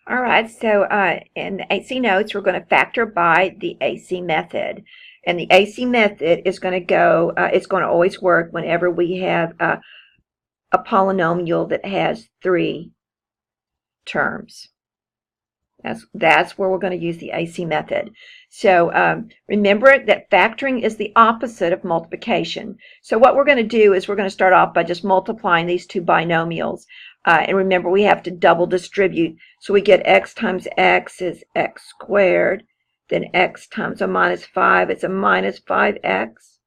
All right, so in the AC notes, we're going to factor by the AC method. And the AC method is going to go, it's going to always work whenever we have a polynomial that has 3 terms. That's where we're going to use the AC method. So remember that factoring is the opposite of multiplication. So what we're going to do is we're going to start off by just multiplying these two binomials. And remember, we have to double distribute. So we get x times x is x squared. Then x times a minus 5 is a minus 5x.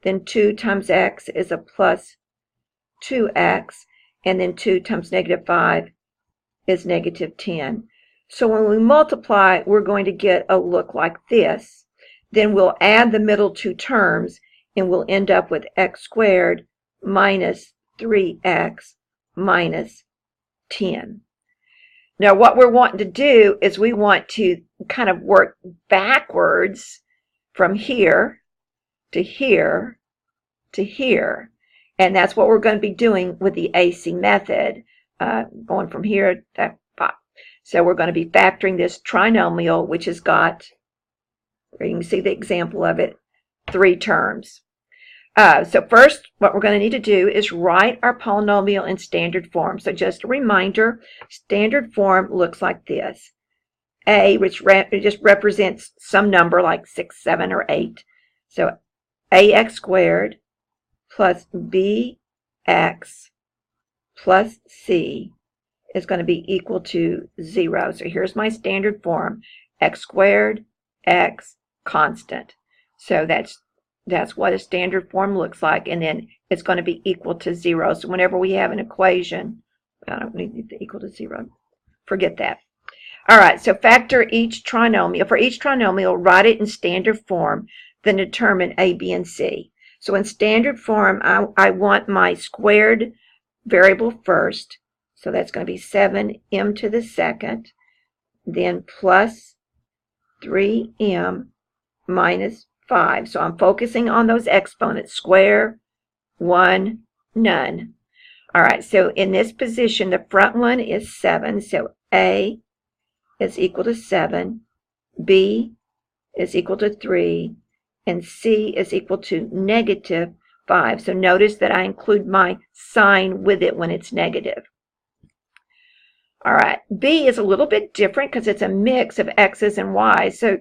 Then 2 times x is a plus 2x. And then 2 times negative 5 is negative 10. So when we multiply, we're going to get a look like this. Then we'll add the middle two terms, and we'll end up with x squared minus 3x minus 10. Now what we're wanting to do is we want to kind of work backwards from here to here to here. And that's what we're going to be doing with the AC method, going from here to 5. So we're going to be factoring this trinomial, which has got, you can see the example of it, 3 terms. So first, what we're going to need to do is write our polynomial in standard form. So just a reminder, standard form looks like this. A, which just represents some number like 6, 7, or 8. So ax squared plus bx plus c is going to be equal to 0. So here's my standard form, x squared, x, constant. So that's what a standard form looks like, and then it's going to be equal to 0. So whenever we have an equation, I don't need to equal to 0. Forget that. All right, so factor each trinomial. For each trinomial, write it in standard form, then determine a, b, and c. So in standard form, I want my squared variable first. So that's going to be 7m to the second, then plus 3m minus 5. So I'm focusing on those exponents, square, 1, none. All right, so in this position, the front one is 7. So a is equal to 7, b is equal to 3, and c is equal to negative 5. So notice that I include my sign with it when it's negative. All right, b is a little bit different because it's a mix of x's and y's. So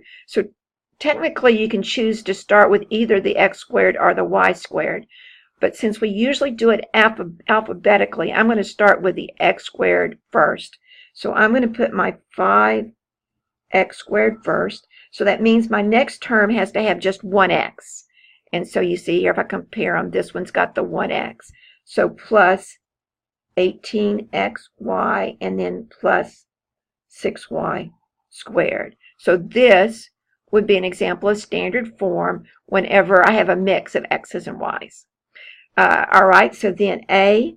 technically you can choose to start with either the x squared or the y squared. But since we usually do it alphabetically, I'm going to start with the x squared first. So I'm going to put my 5x squared first. So that means my next term has to have just one x. And so you see here, if I compare them, this one's got the 1x. So plus 18xy, and then plus 6y squared. So this would be an example of standard form whenever I have a mix of x's and y's. All right, so then a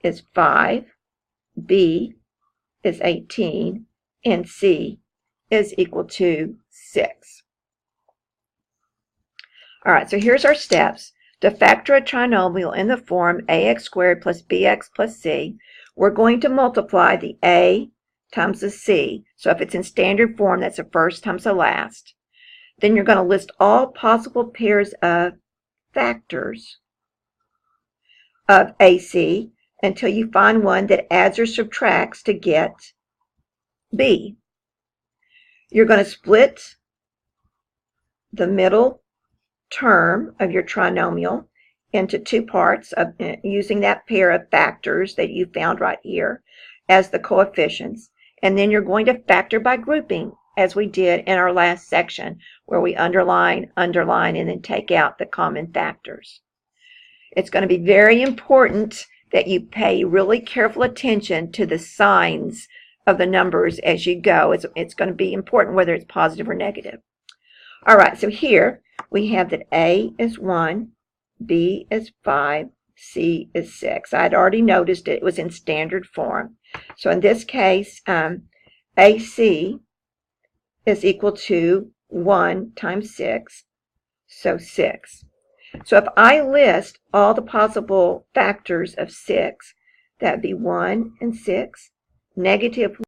is 5, b is 18, and c is equal to 6. All right, so here's our steps. To factor a trinomial in the form ax squared plus bx plus c, we're going to multiply the a times the c. So if it's in standard form, that's the first times the last. Then you're going to list all possible pairs of factors of AC until you find one that adds or subtracts to get b. You're going to split the middle term of your trinomial into 2 parts using that pair of factors that you found right here as the coefficients. And then you're going to factor by grouping, as we did in our last section, where we underline, and then take out the common factors. It's going to be very important that you pay really careful attention to the signs of the numbers as you go. It's going to be important whether it's positive or negative. All right, so here we have that a is 1, b is 5, c is 6. I had already noticed it was in standard form. So in this case, AC is equal to 1 times 6, so 6. So if I list all the possible factors of 6, that would be 1 and 6, negative